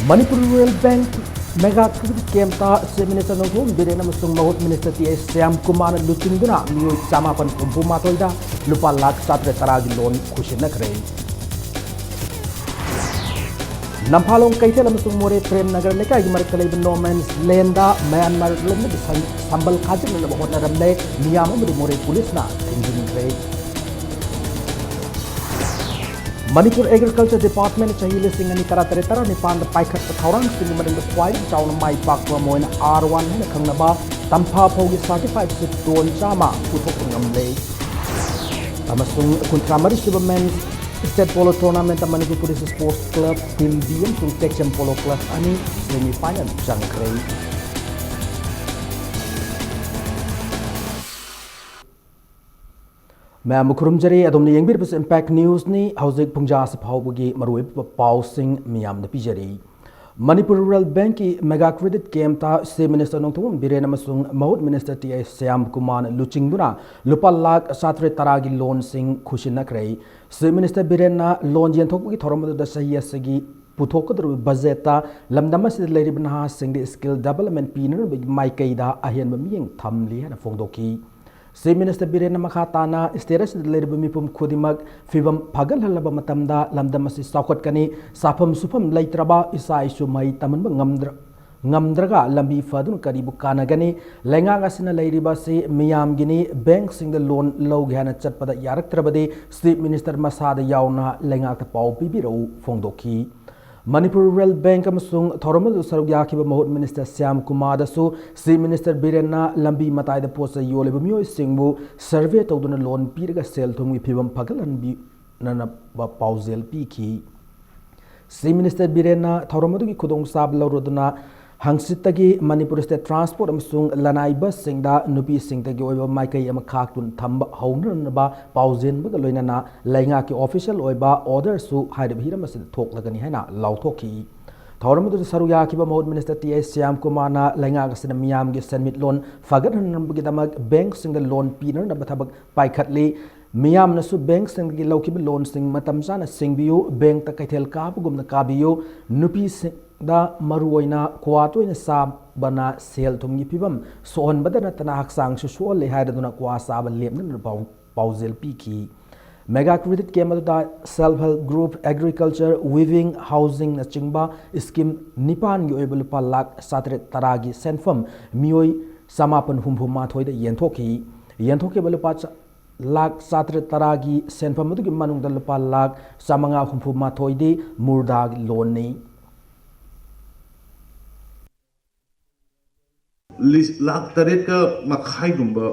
Manipur Rural Bank Mega Credit Kemta Minister Nongthum Birena Masung Mahut Minister T.S. Syam Kumar Lutingduna Miu Samapan Kumpuma Toida Lupa Lak Satre Taragi Loan Kushinakre Nampalong Kaitel Masung More Prem Nagar Leka Yimarkalib Normans Lenda Myanmar Lumid Sambal Kajin and Bahota Ramle Niamu More Pulisna Tinjin Manipur Agriculture Department chahi listing ani karatare tara nipan da paikhat thawrang sing maring da kwai chawn mai pak wa moin R1 hena khangnaba tampha phogi certified sit ton chama puthok ngamle amasung kuntramari subamen state polo tournament da Manipur Police Sports Club team DM tung section polo club ani semi final jangkrei मैं मुखरुम जरे अदोमने यंगबिर बस impact news नि हौजिक पुंजा से फावबगी मरुई पाउसिंग मियाम द पिजरी मणिपुर रूरल बैंक की मेगा क्रेडिट केमता से मिनिस्टर नोंथुम बिरेन अमसुंग महूत मिनिस्टर टी श्याम कुमार लुचिंगदुना लुपा लाख सात्रे तरागी लोन सिंह खुशिनक्रे से मिनिस्टर बिरेन लोन येंथोकबगी थोरमद सही असगी पुथोकदर बजेटा लमदम से लेरिब नहा सिंग स्किल डेवलपमेंट पीनर माइकैदा अहेन मियंग थमली हना फोंदोकी से मिनिस्टर बिरेन मखाताना स्टेरस लेरिब मिपुम खुदिमक फिबम फगल हलबा मतमदा लमदम से साखटकनी साफम सुफम लेत्रबा इसा issue May तमनब ngamdraga lambi fadun karibu kanagani lengang asina leiriba se miyamgini bank sing the loan low gana chatpada yaraktrabade state minister masada yauna lenga ta pau bibiro fongdoki Manipur Rural Bank amasung thoromal sarugyakiba mahut minister Syam Kumar dasu state minister Birena lambi matai da posa yoleba miyoi singbu survey tawduna loan piraga sel thumgi phibam phagalan bi nana ba pauzel piki state minister Birena thoromadugi khudong sab lawroduna Hangsitagi Manipur State Transport amasung lanai bus singda nupi singtagi oiba maikai ama khaktun thamba haunanaba pauzen baga loinana lainga ki official oiba order su haidab hiram asid thoklagani haina lauthoki thawramadu saruya kiba mahut minister T.S. Syam Kumar na lainga gasina miyam gi senmit loan fagat hanambagi damak bank singda loan piner na bathabak paikhatli miyam nasu bank singgi laukiba loan sing matam sana singbiu bank ta kaithel kabugumna kabiyu nupi da maruoina kwatoina sabana sel thumgi pibam sohon badana tana haksang su so le haiduna kwa saba lemna pauzel piki mega credit kemada self help group agriculture weaving housing na chingba scheme nipan gi oibul pa lak satre taragi senfam mioi samapan humphuma thoida yenthoki balupa lak satre taragi senfam du gi manung dal pa lak samanga humphuma thoide murdag loan nei lakh तरेट का मखाई गुंबा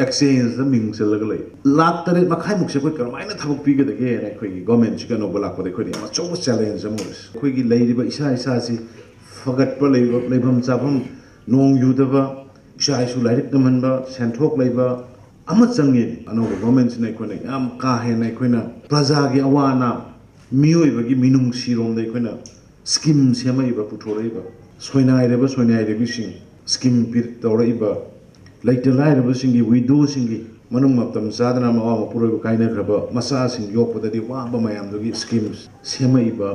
exchange द मिंग से लगले लाख तरेट मखाई मुक्से कोई करमाइना थबक पीगे दगे ना कोई गवर्नमेंट चिकन नो बलाक पदे कोई मा चोब चैलेंज अमोस कोई की लेरिबा इसा इसा सि फगत पर लेबम चाबम नोंग युदबा इसा इसु लाइक दमनबा सेंथोक लेबा अम चंगे अनो गवर्नमेंट ने कोने याम का हे ने कोइना प्रजा की अवाना मियोइबगी मिनुंग सिरोम दे कोइना स्कीम सेमाइबा पुथोरैबा सोइनाइरेबा सिंग स्कीम पीर तौरइबा लाइट लाइरबसिंगी विडोसिंगी मनुंग मतम सादना मावा मपुरब काइनग्रबा मसा सिंग योपददि वाबा मयामदुगी स्कीम्स सेमाइबा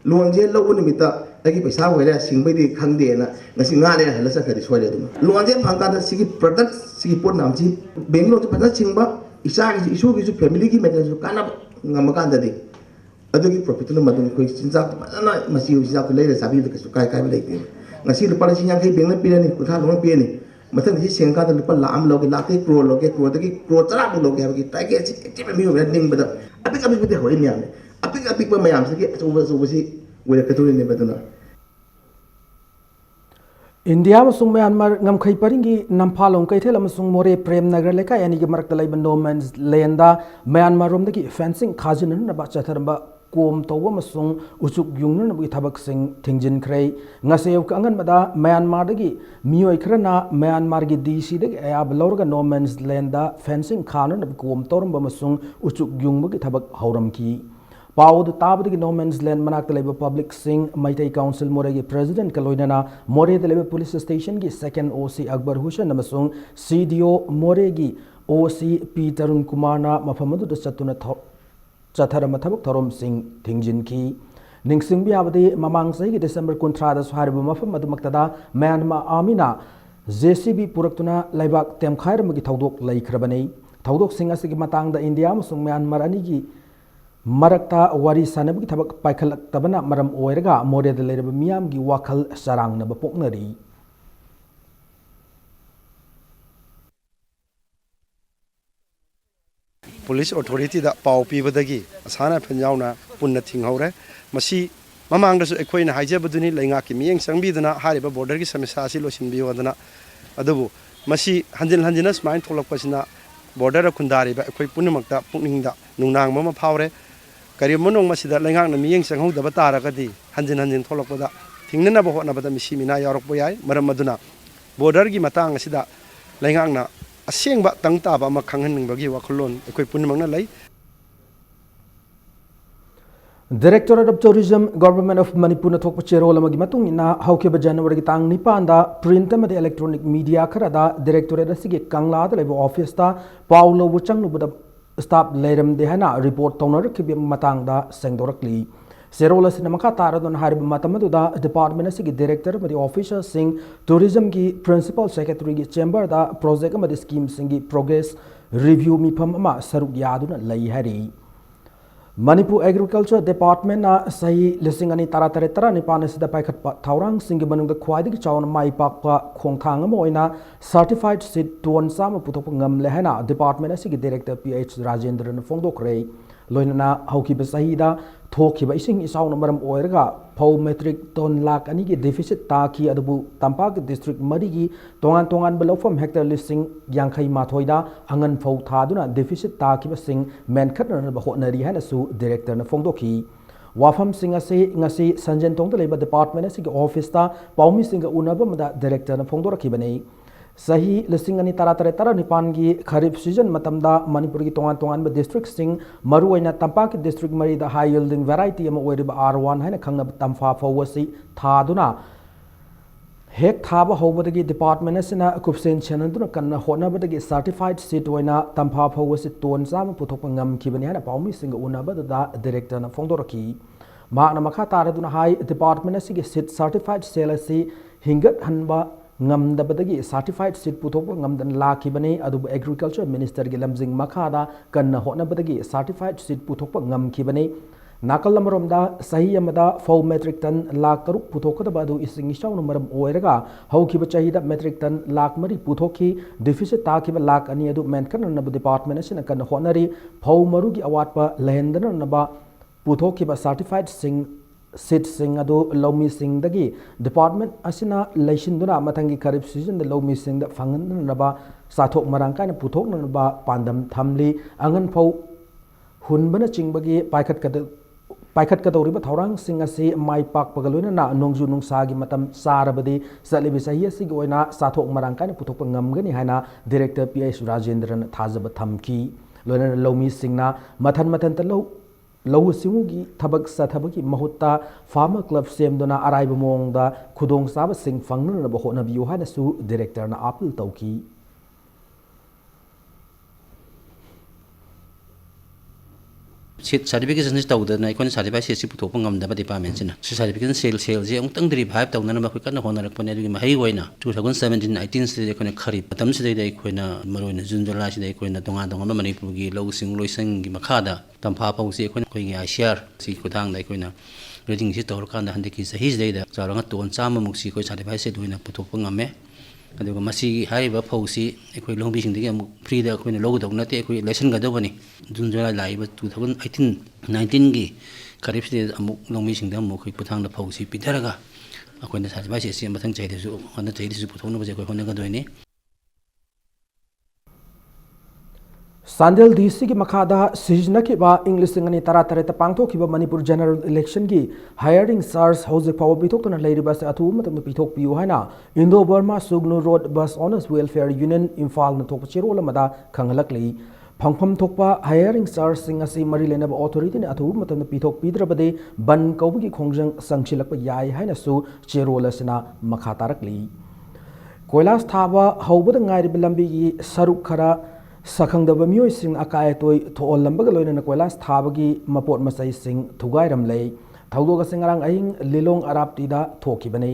लोन जे लौ निमिता तगी पैसा होइले सिंगबैदि खंगदेना ngasi ngale hala sakari soile dum loan जे फंका द सिगी प्रोडक्ट सिगी पोट नामची बेंगलो जे पता सिंगबा इसा की इशू की फैमिली की मेंटेनेंस काना ngamakan dadi adugi profit no madum koi sinja na masi uja ko leire sabi de kai kai leite ngasi lupa la sinyang kai bengla pirani kutha long pirani mathang si sengka da lupa lam loge late kro da ki kro tara bu loge ki tai ke ti me mi ho ning bada apik apik bute hoi nyam apik pa mayam se ki so si wele ka to ne badana India amasung Myanmar ngamkhai paringi namphalong kaithel amasung more prem nagar leka yani gi marak talai no man's land Myanmar rom dagi fencing khajin na ba chatharamba kom tawa masung usuk yungna na bi thabak sing thingjin khrei ngasew ka angan mada Myanmar dagi mioi khrana Myanmar gi DC dagi ayab lorga no man's land fencing khana na kom torum masung usuk yung gi thabak hauram ki Paud tabdagi no man's land manak talaiba public sing Maitai Council Moregi President Kaloinana More talaiba police station gi second OC Akbar Hussain amasung CDO Moregi OC P Tarun Kumar na mafamadu da chatuna chathara mathabak thorom sing thingjin ki ningsing biabadi mamang sahi December 13 da suharibu mafam adumaktada Myanmar Army na JCB puraktuna laibak temkhairmagi thaudok laikhrabani thaudok singa sigi matangda India amasung Myanmar anigi marakta wari sanabgi thabak paikhalaktabana maram oiraga moreda leiraba miyamgi wakhal sarangna bapoknari Police authority da pau pibadagi asana phenjauna punna thinghore masi mamangda su ekhoina haijabaduni lainga ki miyeng sangbiduna hariba border ki samisa asi losinbi wadana adubu masi hanjina smain tholakpasina border khundari ba ekhoi punamakta pukningda nungnang mama phawre kari monong masida lainga na miyeng sanghau da batara kadi hanjin tholakpada thingnana ba hotna bada misi mina yarakpo yai maram maduna border gi matang asida lainga na asengba tangtaba ma khanghanningbagi wakhulon ekoi punmangna lai Directorate of Tourism Government of Manipur na thokpa cherol amagi matung ina haukiba January gi tang 9 da print amade electronic media kharada directorate asigi kangla da lebo office ta paulo wuchang nubuda staff leiram de hana report tawnar kibi matang da sengdorakli Serola Sinamaka Taradon Harib Matamaduda Department Sigi Director of the Officer Sing Tourism ki Principal Secretary ki Chamber da Project Amadi Scheme Singi Progress Review Mi Pama Saruk Yaduna Lai Hari Manipur Agriculture Department na Sahi Lissingani Taratara Nipana Sida Paikat Taurang Singi Banung the Quadi Chawan Mai Pakpa Kongtanga Moina Certified Seed Tuan Sama Putopangam Lehana Department Sigi Director PH Rajendra Fongdokre Loinana Hauki Besahida Thokiba ising isauna maram oiraga phau metric ton lakh ani gi deficit ta ki adabu Tampak district mari gi tongan belofam hectare listing yankhai mathoida angan phau thaduna deficit ta ki basing menkhatna ba honari hana su director na fongdoki wafam singa se ngasi sanjen tong leba department asigi office ta paumi singa unaba mada director na fongdoraki bani Sahi listing ani tara nipan gi kharif season matamda Manipur gi tongan district sing maruaina Tampak district mari da high yielding variety ama oiriba R1 haina khangna tamfa fawasi thaduna hek thaba hobadagi department asina kupsen chananduna kanna honabadagi certified seed oina tamfa fawasi ton sam puthokpa ngam kibani hana paumi singa unaba da director na fongdoraki makna makha taraduna high department asigi seed certified sale asi hingat hanba ngamdabadagi certified seed puthokpa ngamdan lakibani adubu agriculture minister gi lamjing makhada kanna honabadagi certified seed puthokpa ngamkibani nakal lamaromda sahi amada 4 metric ton lakh taruk puthokadaba adu ising isau maram oiraga haukiba chahida metric ton lakh mari puthoki deficit takiba lakh ani adu menkan nabu department asina kanna honari phau marugi awatpa lehendana naba puthokiba certified seed sing adu lomi sing dagi department asina leishinduna matangi kharif season da lomi sing da fangan naba sathok marang kana puthok naba pandam thamli angan phau hunbana chingbagi paikhat kadoriba thaurang sing asi mai pak pagaloina na nongju nungsagi matam sarabadi salibi sahi asi goina sathok marang kana puthok ngamgani haina director PH Rajendran thajaba thamki loina lomi singna mathan ta Lau Simugi Tabak Satabaki Mahutta Farmer Club Semdona Araiba Mongda Kudong Saba Sing Fangna Bahona Yuhana Su Director na Apple Tauki Seed certification is tawda na ikon certified seed si puthokpa ngamdaba department sina si certification sale je ongtang dri vibe tawna na khoi kana honarak pane agi mahai goina 2017 19 se ikon kharip patam se dei khoina maroina jun july se dei khoina tonga Manipur gi low sing loisang gi makhada tampa pau se ikon khoi ngi ICR si khudang dai khoina reading si tor kan da hande ki sahi dei da charanga ton chama muksi khoi certified seed hoina puthokpa ngame aduga masi hariba phausi ekoi longbi sing digi amuk free da khoina logo dog nate ekoi lesson ga dobani jun july laiba 2018 19 gi kharif se amuk longbi sing da amuk khoi puthang da phausi pidaraga akoina sajba se mathang chai desu hona chai desu puthong na baje khoi hona ga doini Sandel DC ki makada sijna ki ba English ngani tara pangtho ki ba Manipur general election ki hiring SARS house power bitok tona leiriba sa athu matam bitok piu haina Indo Burma Sugnu Road Bus Owners Welfare Union Imphal na thok chiro lamada khanghalak lei phangpham thokpa hiring SARS sing asi mari lena ba authority ne athu matam bitok pidrabade ban kaubi ki khongjang sangchilak pa yai haina su chiro lasina makha tarak lei koilas thaba hobada ngairi lambi gi saruk khara Sakhangdaba miyoi sing akai toy thool lambaga loina na koilas thabagi mapot masai sing thugairam lei ꯊꯧꯗꯣꯛ ꯑꯁꯤ ꯉꯔꯥꯡ ꯑꯍꯤꯡ ꯂꯤꯂꯣꯡ ꯑꯔꯥꯞꯇꯤꯗ ꯊꯣꯛꯈꯤꯕꯅꯤ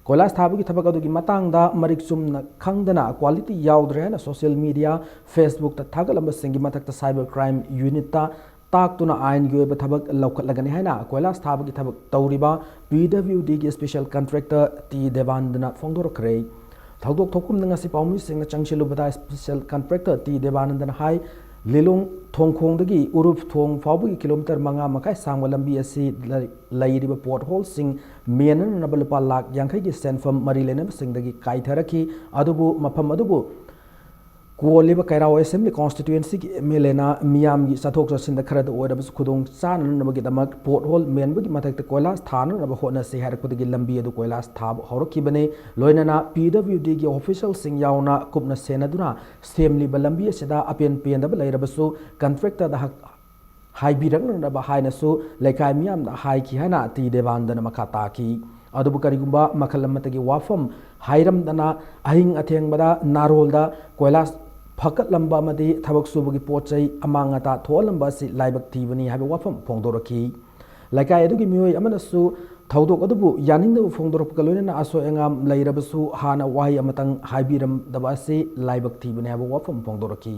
ꯀꯣꯏꯂꯥꯁ ꯊꯥꯕꯒꯤ ꯊꯕꯛ ꯑꯗꯨꯒꯤ ꯃꯇꯥꯡꯗ ꯃꯔꯤꯛ ꯆꯨꯝꯅ ꯈꯪꯗꯅ ꯀ꯭ꯋꯥꯂꯤꯇꯤ ꯌꯥꯎꯗ꯭ꯔꯦ ꯍꯥꯏꯅ ꯁꯣꯁꯤꯌꯦꯜ ꯃꯤꯗꯤꯌꯥ ꯐꯦꯁꯕꯨꯛꯇ ꯊꯥꯒꯠꯂꯝꯕꯁꯤꯡꯒꯤ ꯃꯊꯛꯇ ꯁꯥꯏꯕꯔ ꯀ꯭ꯔꯥꯏꯝ ꯌꯨꯅꯤꯠꯇ ꯇꯥꯛꯇꯨꯅ ꯑꯥꯏꯟꯒꯤ ꯑꯣꯏꯕ ꯊꯕꯛ ꯂꯧꯈꯠꯂꯒꯅꯤ ꯍꯥꯏꯅ ꯀꯣꯏꯂꯥꯁ ꯊꯥꯕꯒꯤ ꯊꯕꯛ ꯇꯧꯔꯤꯕ PWDꯒꯤ ꯁ꯭ꯄꯦꯁꯦꯜ ꯀꯟꯇ꯭ꯔꯦꯛꯇꯔ ꯇꯤ ꯗꯦꯕꯥꯅꯟꯗꯅ ꯐꯣꯡꯗꯣꯔꯛꯈ꯭ꯔꯦ ꯊꯧꯗꯣꯛ ꯊꯣꯛꯐꯝꯗ ꯉꯁꯤ ꯄꯥꯎꯃꯤꯁꯤꯡꯅ ꯆꯪꯁꯤꯜꯂꯨꯕꯗ ꯁ꯭ꯄꯦꯁꯦꯜ ꯀꯟꯇ꯭ꯔꯦꯛꯇꯔ ꯇꯤ ꯗꯦꯕꯥꯅꯟꯗꯅ ꯍꯥꯏ ꯂꯤꯂꯣꯡ ꯊꯣꯡꯈꯣꯡꯗꯒꯤ ꯎꯔꯨꯞ ꯊꯣꯡ ꯐꯥꯎꯕꯒꯤ ꯀꯤꯂꯣꯃꯤꯇꯔ 5.5 ꯁꯥꯡꯕ ꯂꯝꯕꯤ ꯑꯁꯤ ꯂꯩꯔꯤꯕ ꯄꯣꯠ ꯍꯣꯜꯁꯤꯡ ꯃꯦꯟꯅꯅꯕ ꯂꯨꯄꯥ ꯂꯥꯛ 50ꯒꯤ ꯁꯦꯟꯐꯝ ꯃꯔꯤ ꯂꯩꯅꯕꯁꯤꯡꯗꯒꯤ ꯀꯥꯏꯊꯔꯛꯈꯤ ꯑꯗꯨꯕꯨ ꯃꯐꯝ ꯑꯗꯨꯕꯨ ꯀꯣꯜꯂꯤꯕ ꯀꯩꯔꯥꯎ ꯑꯦꯁꯦꯝꯕ꯭ꯂꯤ ꯀꯣꯟꯁꯇꯤꯇ꯭ꯌꯨꯑꯦꯟꯁꯤꯒꯤ MLAꯅ ꯃꯤꯌꯥꯝꯒꯤ ꯆꯠꯊꯣꯛ ꯆꯠꯁꯤꯟꯗ ꯈꯔꯗ ꯑꯣꯏꯔꯕꯁꯨ ꯈꯨꯗꯣꯡ ꯆꯥꯅꯅꯕꯒꯤꯗꯃꯛ ꯄꯣꯠ ꯍꯣꯜ ꯃꯦꯟꯕꯒꯤ ꯃꯊꯛꯇ ꯀꯣꯏꯂꯥꯁ ꯊꯥꯅꯅꯕ ꯍꯣꯠꯅꯁꯤ ꯍꯥꯏꯔꯛꯄꯗꯒꯤ ꯂꯝꯕꯤ ꯑꯗꯨ ꯀꯣꯏꯂꯥꯁ ꯊꯥꯕ ꯍꯧꯔꯛꯈꯤꯕꯅꯤ ꯂꯣꯏꯅꯅ PWDꯒꯤ ꯑꯣꯐꯤꯁꯤꯌꯦꯜꯁꯤꯡ ꯌꯥꯎꯅ ꯀꯨꯞꯅ ꯁꯦꯟꯅꯗꯨꯅ ꯁꯦꯝꯂꯤꯕ ꯂꯝꯕꯤ ꯑꯁꯤꯗ ꯑꯄꯦꯟ ꯄꯦꯟꯗꯕ ꯂꯩꯔꯕꯁꯨ ꯀꯟꯇ꯭ꯔꯦꯛꯇꯔꯗ ꯍꯥꯏꯕꯤꯔꯛꯅꯅꯕ ꯍꯥꯏꯅꯁꯨ ꯂꯩꯀꯥꯏ ꯃꯤꯌꯥꯝꯗ ꯍꯥꯏꯈꯤ ꯍꯥꯏꯅ ꯇꯤ ꯗꯦꯕꯥꯅꯟꯗꯅ ꯃꯈꯥ ꯇꯥꯈꯤ ꯑꯗꯨꯕꯨ ꯀꯔꯤꯒꯨꯝꯕ ꯃꯈꯜ ꯑꯃꯠꯇꯒꯤ ꯋꯥꯐꯝ ꯍꯥꯏꯔꯝꯗꯅ ꯑꯍꯤꯡ ꯑꯊꯦꯡꯕꯗ ꯅꯥꯔꯣꯜꯗ ꯀꯣꯏꯂꯥꯁ ꯐꯒꯠꯂꯝꯕ ꯑꯃꯗꯤ ꯊꯕꯛ ꯁꯨꯕꯒꯤ ꯄꯣꯠ ꯆꯩ ꯑꯃꯥꯡ ꯑꯇꯥ ꯊꯣꯛꯍꯜꯂꯝꯕ ꯑꯁꯤ ꯂꯥꯏꯕꯛ ꯊꯤꯕꯅꯤ ꯍꯥꯏꯕ ꯋꯥꯐꯝ ꯐꯣꯡꯗꯣꯔꯛꯈꯤ ꯂꯩꯀꯥꯏ ꯑꯗꯨꯒꯤ ꯃꯤꯑꯣꯏ ꯑꯃꯅꯁꯨ ꯊꯧꯗꯣꯛ ꯑꯗꯨꯕు ꯌꯥꯅꯤꯡꯗꯕ ꯐꯣꯡꯗꯣꯔꯛꯄꯒ ꯂꯣꯏꯅꯅ ꯑꯁꯣꯏ ꯑꯉꯥꯝ ꯂꯩꯔꯕꯁꯨ ꯍꯥꯟꯅ ꯋꯥꯍꯩ ꯑꯃꯇꯪ ꯍꯥꯏꯕꯤꯔꯝꯗꯕ ꯑꯁꯤ ꯂꯥꯏꯕꯛ ꯊꯤꯕꯅꯤ ꯍꯥꯏꯕ ꯋꯥꯐꯝ ꯐꯣꯡꯗꯣꯔꯛꯈꯤ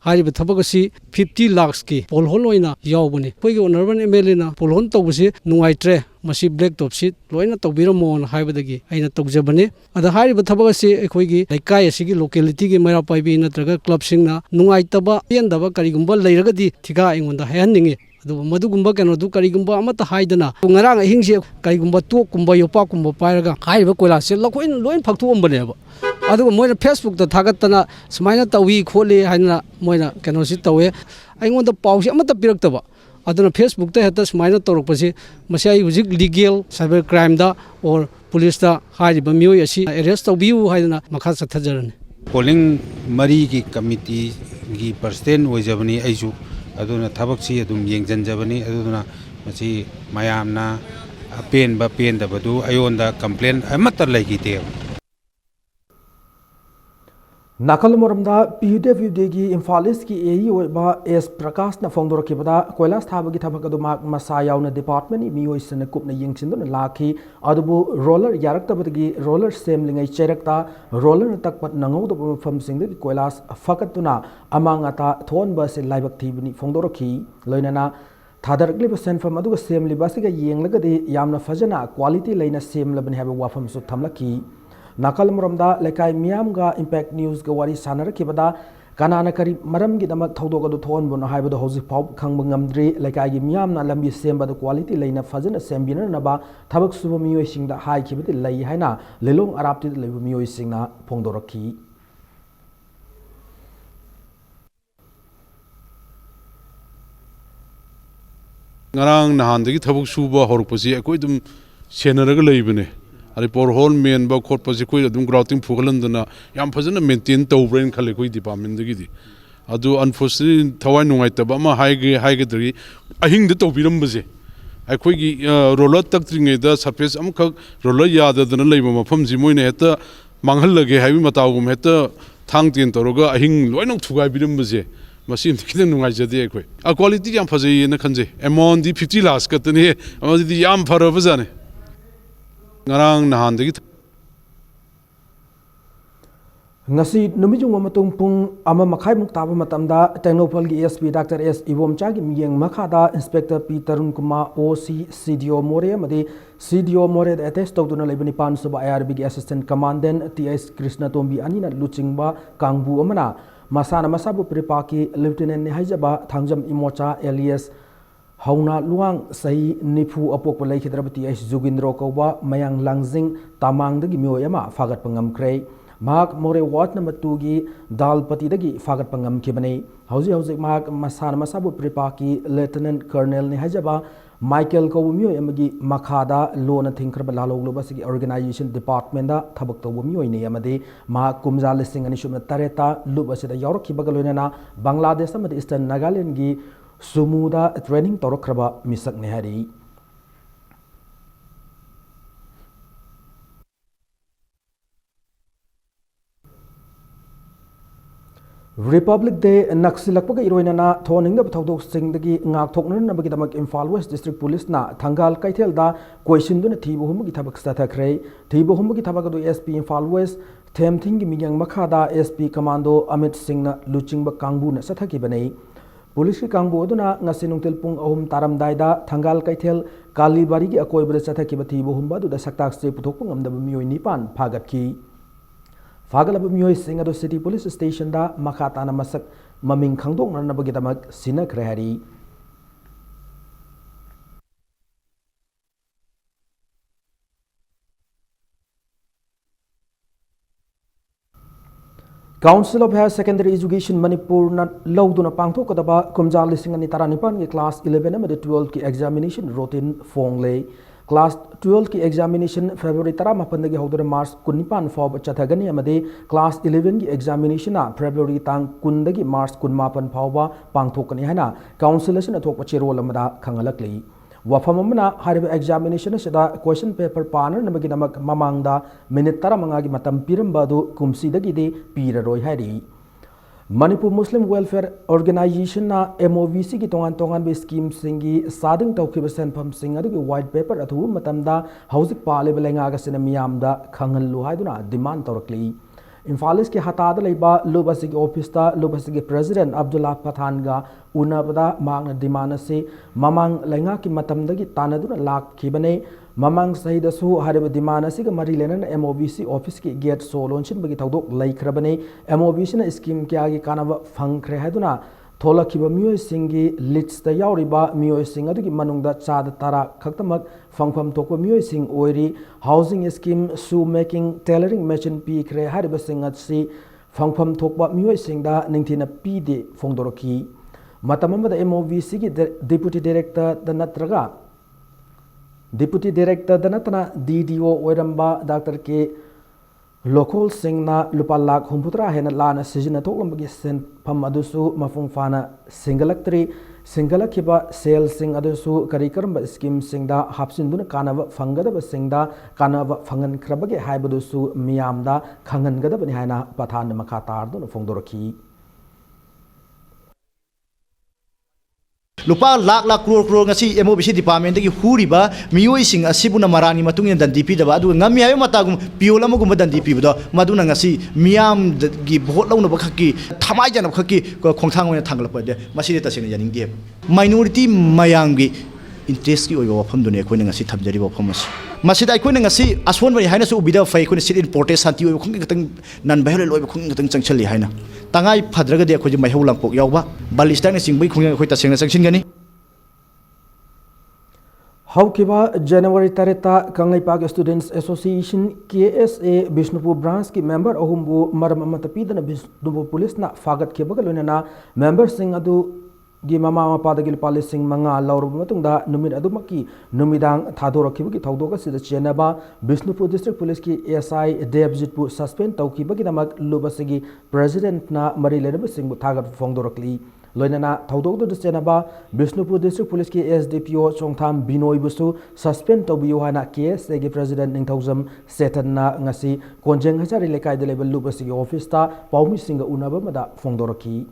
ꯍꯥꯏꯔꯤꯕ ꯊꯕꯛ ꯑꯁꯤ 50 ꯂꯥꯈꯁꯀꯤ ꯄꯣꯜꯍꯣꯜ ꯑꯣꯏꯅ ꯌꯥꯎꯕꯅꯤ ꯑꯩꯈꯣꯏꯒꯤ ꯑꯣꯅꯔꯦꯕꯜ MLAꯅ ꯄꯣꯜꯍꯣꯜ ꯇꯧꯕꯁꯤ ꯅꯨꯡꯉꯥꯏꯇ꯭ꯔꯦ ꯃꯁꯤ ꯕ꯭ꯂꯦꯛ ꯇꯣꯞꯁꯤ ꯂꯣꯏꯅ ꯇꯧꯕꯤꯔꯝꯃꯣꯅ ꯍꯥꯏꯕꯗꯒꯤ ꯑꯩꯅ ꯇꯧꯖꯕꯅꯤ ꯑꯗ ꯍꯥꯏꯔꯤꯕ ꯊꯕꯛ ꯑꯁꯤ ꯑꯩꯈꯣꯏꯒꯤ ꯂꯩꯀꯥꯏ ꯑꯁꯤꯒꯤ ꯂꯣꯀꯦꯂꯤꯇꯤꯒꯤ ꯃꯩꯔꯥ ꯄꯥꯏꯕꯤ ꯅꯠꯇ꯭ꯔꯒ ꯀ꯭ꯂꯕꯁꯤꯡꯅ ꯅꯨꯡꯉꯥꯏꯇꯕ ꯄꯦꯟꯗꯕ ꯀꯔꯤꯒꯨꯝꯕ ꯂꯩꯔꯒꯗꯤ ꯊꯤꯀꯥ ꯑꯩꯉꯣꯟꯗ ꯍꯥꯏꯍꯟꯅꯤꯡꯉꯤ ꯑꯗꯨꯕꯨ ꯃꯗꯨꯒꯨꯝꯕ ꯀꯩꯅꯣꯗꯨ ꯀꯔꯤꯒꯨꯝꯕ ꯑꯃꯠꯇ ꯍꯥꯏꯗꯅ ꯉꯔꯥꯡ ꯑꯍꯤꯡꯁꯦ ꯀꯔꯤꯒꯨꯝꯕ ꯇꯣꯛꯀꯨꯝꯕ ꯌꯣꯄꯥꯛꯀꯨꯝꯕ ꯄꯥꯏꯔꯒ ꯍꯥꯏꯔꯤꯕ ꯀꯣꯏꯂꯥꯁꯁꯦ ꯂꯣꯏꯅ ꯐꯛꯊꯣꯛꯑꯝꯕꯅꯦꯕ ꯑꯗꯨꯒ ꯃꯣꯏꯅ ꯐꯦꯁꯕꯨꯛꯇ ꯊꯥꯒꯠꯇꯅ ꯁꯨꯃꯥꯏꯅ ꯇꯧꯏ ꯈꯣꯠꯂꯤ ꯍꯥꯏꯅ ꯃꯣꯏꯅ ꯀꯩꯅꯣꯁꯤ ꯇꯧꯋꯦ ꯑꯩꯉꯣꯟꯗ ꯄꯥꯎꯁꯤ ꯑꯃꯠꯇ ꯄꯤꯔꯛꯇꯕ ꯑꯗꯨꯅ ꯐꯦꯁꯕꯨꯛꯇ ꯍꯦꯛꯇ ꯁꯨꯃꯥꯏꯅ ꯇꯧꯔꯛꯄꯁꯤ ꯃꯁꯤ ꯑꯩ ꯍꯧꯖꯤꯛ ꯂꯤꯒꯦꯜ ꯁꯥꯏꯕꯔ ꯀ꯭ꯔꯥꯏꯝꯗ ꯑꯣꯔ ꯄꯨꯂꯤꯁꯇ ꯍꯥꯏꯔꯤꯕ ꯃꯤꯑꯣꯏ ꯑꯁꯤ ꯑꯦꯔꯦꯁ ꯇꯧꯕꯤꯌꯨ ꯍꯥꯏꯗꯅ ꯃꯈꯥ ꯆꯠꯊꯖꯔꯅꯤ ꯄꯣꯂꯤꯡ ꯃꯔꯤꯒꯤ ꯀꯃꯤꯇꯤꯒꯤ ꯄ꯭ꯔꯁꯤꯗꯦꯟ ꯑꯣꯏꯖꯕꯅꯤ ꯑꯩꯁꯨ ꯑꯗꯨꯅ ꯊꯕꯛꯁꯤ ꯑꯗꯨꯝ ꯌꯦꯡꯁꯤꯟꯖꯕꯅꯤ ꯑꯗꯨꯅ ꯃꯁꯤ ꯃꯌꯥꯝꯅ ꯑꯄꯦꯟꯕ ꯄꯦꯟꯗꯕꯗꯨ ꯑꯩꯉꯣꯟꯗ ꯀꯝꯄ꯭ꯂꯦꯟ ꯑꯃꯠꯇ ꯂꯩꯈꯤꯗꯦꯕ ꯅꯥꯀꯜ ꯑꯃꯔꯣꯝꯗ PWDꯒꯤ ꯏꯝꯐꯥꯜ ꯏꯁꯀꯤ AE ꯑꯣꯏꯕ S ꯄ꯭ꯔꯀꯥꯁꯅ ꯐꯣꯡꯗꯣꯔꯛꯈꯤꯕꯗ ꯀꯣꯏꯂꯥꯁ ꯊꯥꯕꯒꯤ ꯊꯕꯛ ꯑꯗꯨ ꯃꯁꯥ ꯌꯥꯎꯅ ꯗꯤꯄꯥꯔꯠꯃꯦꯟꯒꯤ ꯃꯤꯑꯣꯏꯁꯤꯡꯅ ꯀꯨꯞꯅ ꯌꯦꯡꯁꯤꯟꯗꯨꯅ ꯂꯥꯛꯈꯤ ꯑꯗꯨꯕꯨ ꯔꯣꯂꯔ ꯌꯥꯔꯛꯇꯕꯗꯒꯤ ꯔꯣꯂꯔ ꯁꯦꯝꯂꯤꯉꯩ ꯆꯩꯔꯛꯇ ꯔꯣꯂꯔꯅ ꯇꯛꯄ ꯅꯪꯍꯧꯗꯕ ꯃꯐꯝꯁꯤꯡꯗꯒꯤ ꯀꯣꯏꯂꯥꯁ ꯐꯒꯠꯇꯨꯅ ꯑꯃꯥꯡ ꯑꯇꯥ ꯊꯣꯛꯍꯟꯕ ꯑꯁꯤ ꯂꯥꯏꯕꯛ ꯊꯤꯕꯅꯤ ꯐꯣꯡꯗꯣꯔꯛꯈꯤ ꯂꯣꯏꯅꯅ ꯊꯥꯗꯔꯛꯂꯤꯕ ꯁꯦꯟꯐꯝ ꯑꯗꯨꯒ ꯁꯦꯝꯂꯤꯕ ꯑꯁꯤꯒ ꯌꯦꯡꯂꯒꯗꯤ ꯌꯥꯝꯅ ꯐꯖꯅ ꯀ꯭ꯋꯥꯂꯤꯇꯤ ꯂꯩꯅ ꯁꯦꯝꯂꯕꯅꯤ ꯍꯥꯏꯕ ꯋꯥꯐꯝꯁꯨ ꯊꯝꯂꯛꯈꯤ ꯅꯥꯀꯜ ꯑꯃꯔꯣꯝꯗ ꯂꯩꯀꯥꯏ ꯃꯤꯌꯥꯝꯒ ꯏꯝꯄꯦꯛ ꯅ꯭ꯌꯨꯁꯒ ꯋꯥꯔꯤ ꯁꯥꯟꯅꯔꯛꯈꯤꯕꯗ ꯀꯅꯥꯅ ꯀꯔꯤ ꯃꯔꯝꯒꯤꯗꯃꯛ ꯊꯧꯗꯣꯛ ꯑꯗꯨ ꯊꯣꯛꯍꯟꯕꯅꯣ ꯍꯥꯏꯕꯗꯨ ꯍꯧꯖꯤꯛ ꯐꯥꯎꯕ ꯈꯪꯕ ꯉꯝꯗ꯭ꯔꯤ ꯂꯩꯀꯥꯏꯒꯤ ꯃꯤꯌꯥꯝꯅ ꯂꯝꯕꯤ ꯁꯦꯝꯕꯗ ꯀ꯭ꯋꯥꯂꯤꯇꯤ ꯂꯩꯅ ꯐꯖꯅ ꯁꯦꯝꯕꯤꯅꯅꯕ ꯊꯕꯛ ꯁꯨꯕ ꯃꯤꯑꯣꯏꯁꯤꯡꯗ ꯍꯥꯏꯈꯤꯕꯗꯤ ꯂꯩ ꯍꯥꯏꯅ ꯂꯤꯂꯣꯡ ꯑꯔꯥꯞꯇꯤꯗ ꯂꯩꯕ ꯃꯤꯑꯣꯏꯁꯤꯡꯅ ꯐꯣꯡꯗꯣꯔꯛꯈꯤ ngarang nahandagi thabuk suba horpasi akoi dum senaraga leibane ari porhol menba khotpasi koi adum grouting phugalandana yam phajana maintain tawbrain khale koi department dagi di adu unfortunately thawai nungai taba ma haige dri ahing de tawbirambaje akoi gi roller taktringe da surface amkhak roller yada dana leiba mafam ji moine heta manghallage haibi matawgum heta thang tin toroga ahing loinok thugai birambaje machine khidang nungai jade akoi a quality yam phajai na khanje amount di 50 lakhs katani amount di yam faraba jane ngarang nahandagi ngasi numijung matung pung ama makhai muk taba matamda Technopol gi SP Dr S Ibomcha gi miyeng makhada Inspector P Tarun Kumar OC CDO More amadi CDO More da attest tawduna leibani pan suba IRB gi Assistant Commandant TS Krishna Tombi anina luchingba kangbu amana masana masabu pripaki Lieutenant ni haijaba thangjam imocha alias hauna luang sahi nifu apok palai khidrabati TS Jugindro kauba mayang langjing tamangdagi mioyama fagat pangamkrei ꯃꯍꯥꯛ ꯃꯣꯔꯦ ward number 2ꯒꯤ ꯗꯥꯜꯄꯇꯤꯗꯒꯤ ꯐꯥꯒꯠꯄ ꯉꯝꯈꯤꯕꯅꯤ ꯍꯧꯖꯤꯛ ꯃꯍꯥꯛ ꯃꯁꯥꯅ ꯃꯁꯥꯕꯨ ꯄ꯭ꯔꯤꯄꯥꯛꯀꯤ lieutenant ꯀꯔꯅꯦꯜꯅꯤ ꯍꯥꯏꯖꯕ Michael ꯀꯧꯕ ꯃꯤꯑꯣꯏ ꯑꯃꯒꯤ ꯃꯈꯥꯗ ꯂꯣꯟꯅ ꯊꯤꯡꯈ꯭ꯔꯕ ꯂꯥꯂꯧꯂꯨꯕ ꯑꯁꯤꯒꯤ ꯑꯣꯔꯒꯅꯥꯏꯖꯦꯁꯟ ꯗꯤꯄꯥꯔꯠꯃꯦꯟꯗ ꯊꯕꯛ ꯇꯧꯕ ꯃꯤꯑꯣꯏꯅꯤ ꯑꯃꯗꯤ ꯃꯍꯥꯛ ꯀꯨꯝꯖꯥ 2008ꯇ ꯂꯨꯞ ꯑꯁꯤꯗ ꯌꯥꯎꯔꯛꯈꯤꯕꯒ ꯂꯣꯏꯅꯅ ꯕꯪꯒ꯭ꯂꯥꯗꯦꯁ ꯑꯃꯗꯤ ꯏꯁꯇꯔꯟ ꯅꯥꯒꯥꯂꯦꯟꯒꯤ ꯁꯨꯃꯨꯗ ꯇ꯭ꯔꯦꯅꯤꯡ ꯇꯧꯔꯛꯈ꯭ꯔꯕ ꯃꯤꯁꯛꯅꯤ ꯍꯥꯏꯔꯤ Republic Day naksilakpaga iroinana thoningda thodok singdagi ngak thoknanabagidamak Imphal West District Police na thangal kaithelda questionduna thibuhumgi thabak stathakhrei thibuhumgi thabagadu SP Imphal West themthingi migyang makhada SP Commando Amit Singh na luchingba kangbu na sathakibani Police ki kangbu aduna ngasi nungtil pung ahum taramdaida thangal kaithel Kalibari gi akoibada sathakiba thibuhumba du da saktak se puthokpa ngamdaba mioi nipan phagatki Fagalaba mioi sing ado City Police Station da makhatana masak maming khangdok nanabagitamak sinakre hari Council of Higher Secondary Education Manipur na lauduna pangthokadaba kumja lising ani taranipan ki class 11 amade 12 ki examination routine fongle Class 12 की examination February 18 दगी होदरे March 19 फॉब चथगनी अमदे Class 11 की examination ना February तांग 19 दगी March 19 फॉबा पांगथोकनी है ना काउंसिलेशन अथोक चेरोल अमदा खंगलकली वफम अमना हारिबे examination सदा question paper पानर नमगी नमक ममांगदा मिनिट 15 की मतम पिरंबादु कुमसी दगी दे पीररोय हारी Manipur Muslim Welfare Organization na MOVC ki tongan be scheme singi sading tawkiba senpham sing adu ki white paper athu matamda hauzik pale belenga ga sina miyamda khangal lu haiduna demand tawrakli Imphal East ki hatada leiba lubasi ki office ta lubasi ki president Abdullah Pathan ga unabada magna demand se mamang lenga ki matamda ki tanaduna lak khibane Mamang sahida su hariba dimana siga mari lenan MOVC office ki gate so launchin bagi tawdok laikhrabane MOVC na scheme kya gi kanava phangkhre haiduna thola khiba mioi singi list ta yauriba mioi sing adu ki manungda chad tara khaktamak phangpham tokwa mioi sing oiri housing scheme shoe making tailoring machine pi khre hariba singat si phangpham thokwa mioi singda ningthina pi de phongdoroki matamamada MOVC ki deputy director da natraga Deputy Director Danatana DDO Oiramba Dr. K. Local Singh na lupa lak humputra hena lana sijina toklambagi sen pam adusu mafung fana singalakiba sale sing adusu karikaramba scheme singda hapsinduna kanava fangadaba singda kanava fangan krabagi haibadusu miyamda khangan gadabani haina pathan makhatarduna fongdoraki Lupa lak crore ngasi MOVC department ki huriba miyoi sing asibuna marani matungin dan DP daba adu ngami ayo matagum piola magum dan DP do maduna ngasi miyam gi bhot launa bakhaki thamai jana bakhaki khongthang oina thanglap de masi ta sine yaning de minority mayang gi interest ki oiwa pham dune koina ngasi thamjari ba pham masida koina ngasi aswon bari haina su ubida fai koina sit in protest santi oiwa khong gatang nan bahel loi khong gatang changchali haina tangai phadraga de khoi mai haulang pok yawba balista ne singbai khong khoi ta sengna changsin gani Haukiba January tareta Kangai Park Students Association KSA Bishnupur branch ki member ahumbu maram amatapidana Bishnupur police na fagat kebaga loinana member sing adu gi mama mapadagi pali sing manga laurub matungda numit adumaki numidang thadoraki thaudoka sida chenaba Bishnupur district police ki SI Devjitpu suspend tawkibagi namak lubasigi president na mari lenaba sing thagat fongdorokli Loinana Taudo de Senaba, Bishnupur District Police ki SDPO Chongtham Binoi Busu suspend to Biohana case egi President Ningthozam Setan na ngasi konjeng hachari lekai de level lupasi office ta Paumi Singa Unaba mada Fongdoroki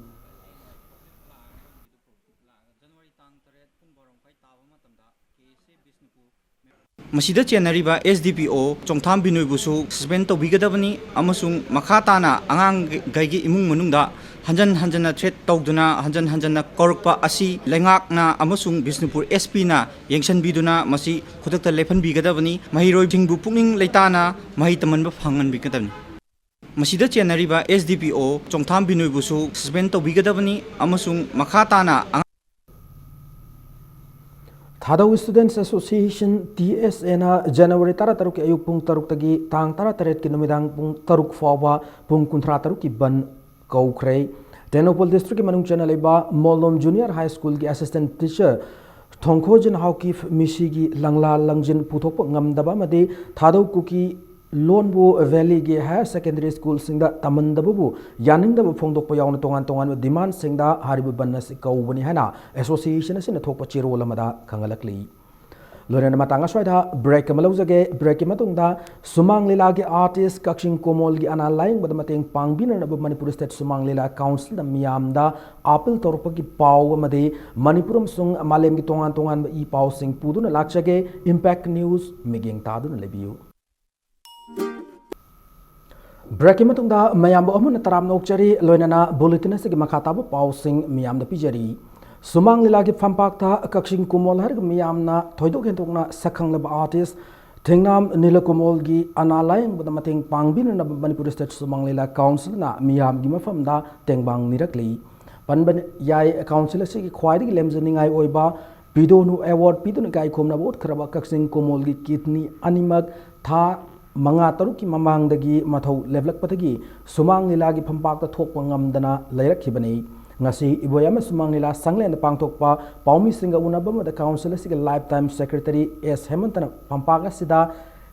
Masida chenariba SDPO Chongtham Binoi Busu suspend to bigadabani amasung makhatana angang gaigi imung manungda hanjana threat tawduna hanjana korpa asi lengak na amasung Bishnupur SP na yengsan biduna masi khutakta lephan bigadabani mahiroi jingbu pungning leitana mahi tamanba phangan bigadabani masida chenariba SDPO Chongtham Binoi Busu suspend to bigadabani amasung makhatana Thadau Students Association TSA na January taruk ayuk pung taruk tagi tang taret ki numidang pung taruk fawa pung kuntra taruk ki ban kaukrei Tenopol district ki manung channel iba Molom Junior High School ki assistant teacher Thongkhojin Haukif Mishigi Langla Langjin puthok ngamdaba made Thadau kuki Lonbu Valley gi Higher Secondary School singda tamandabu yaningda phongdok payawna tongan demand singda haribu banna si kaubani hana association sin thokpa chirol amada khangalakli Lorraine Matang स्वाइदा break अमा लौजगे break की मतुंगदा सुमांग लीला के artist कक्षिंग कोमोल की अना lying बद मतेंग पांगबिनब Manipur state Sumang लीला council मियामदा appeal तौरपकी पाव अमदि मणिपुर अमसुंग मालेम की तोंगान तोंगान ई पाव सिंग पुदुना लाक्चगे impact news Miging तादुना लेबियु break की मतुंगदा मयाम Amun तराम नोकचरी लोइनना bulletin से मखाताब पाव सिंग मियाम पिजरी सुमांग लीला की फंपाक्ता कक्षिंग कुमोल हर मियामना थोइदोक हेंतोकना सखंगलब आर्टिस्ट थेंगनाम नीलकुमोल की अनालायंग बद मतेंग पांगबिन मणिपुर स्टेट सुमांग लीला काउंसिल ना मियाम की मफमदा तेंगबांग निरकली पनबन याय काउंसिल से ख्वाइदगी लेमजनिंगाई ओइबा पिदोनु अवार्ड पिदोनु गाय खोमना बोट खरबा कक्षिंग कुमोल की किडनी अनिमक था मंगा तरुक की ममांगदगी मथौ लेवलकपदगी सुमांग लीला की फंपाक्ता थोकपा ngamdana लेरखिबनी ngasi iboyama sumang nila sanglen pangthokpa paumi singa unabam da council asiga lifetime secretary s hemantana pampaga sida